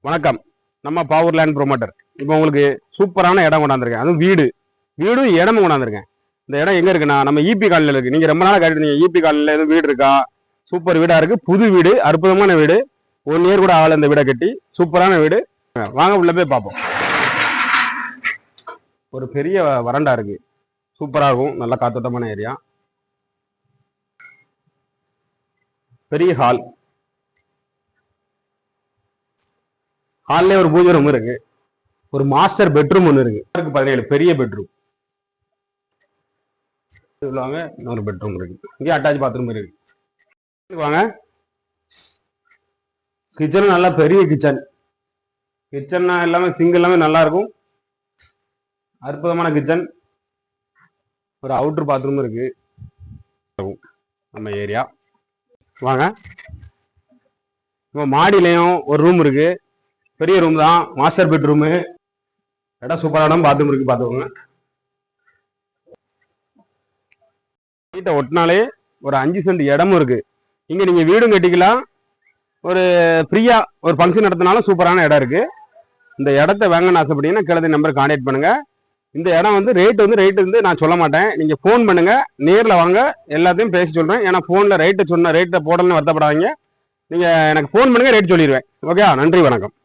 வணக்கம். நம்ம power land promoter. இப்போ உங்களுக்கு சூப்பரான இடம் கொண்டாந்துருக்கேன். அதுவும் வீடும் இடமும் கொண்டாந்துருக்கேன். இந்த இடம் எங்க இருக்குன்னா நம்ம ஈபி காலனியில் இருக்கு. நீங்க ரொம்ப நாளாக கேட்டுருந்தீங்க ஈபி காலனியில் எதுவும் வீடு இருக்கா, சூப்பர் வீடா இருக்கு, புது வீடு, அற்புதமான வீடு. 1 இயர் கூட ஆகல இந்த வீடை கட்டி. சூப்பரான வீடு. வாங்க உள்ள போய் பார்ப்போம். ஒரு பெரிய வறண்டா இருக்கு, சூப்பரா இருக்கும், நல்ல காத்தோட்டமான ஏரியா. பெரிய ஹால்ல ஒரு பூஜை ரூம் இருக்கு, ஒரு மாஸ்டர் பெட்ரூம் ஒன்று இருக்கு. 17 பெரிய பெட்ரூம். இன்னொரு பெட்ரூம் இருக்கு, இங்கே அட்டாச் பாத்ரூம் இருக்கு. வாங்க. கிச்சனும் நல்லா பெரிய கிச்சன். கிச்சன் எல்லாமே சிங்கிள் எல்லாமே நல்லா இருக்கும், அற்புதமான கிச்சன். ஒரு அவுட்டர் பாத்ரூம் இருக்கு நம்ம ஏரியா. வாங்க. இப்போ மாடியிலையும் ஒரு ரூம் இருக்கு, பெரிய ரூம் தான், மாஸ்டர் பெட்ரூமு. இடம் சூப்பரான பாத்ரூம் இருக்கு, பார்த்துக்கோங்க. வீட்டை ஒட்டினாலே ஒரு 5 சென்ட் இடமும் இருக்கு. இங்க நீங்க வீடும் கட்டிக்கலாம், ஒரு ஃப்ரீயா ஒரு ஃபங்க்ஷன் நடத்தினாலும் சூப்பரான இடம் இருக்கு. இந்த இடத்த வாங்கன்னு ஆசைப்பட்டீங்கன்னா கீழே நம்பர் கான்டாக்ட் பண்ணுங்க. இந்த இடம் வந்து ரேட் வந்து நான் சொல்ல மாட்டேன், நீங்க ஃபோன் பண்ணுங்க, நேரில் வாங்க, எல்லாத்தையும் பேசி சொல்றேன். ஏன்னா ஃபோனில் ரேட்டை போடலன்னு வருத்தப்படாதீங்க. நீங்க எனக்கு ஃபோன் பண்ணுங்க, ரேட் சொல்லிடுவேன். ஓகே, நன்றி, வணக்கம்.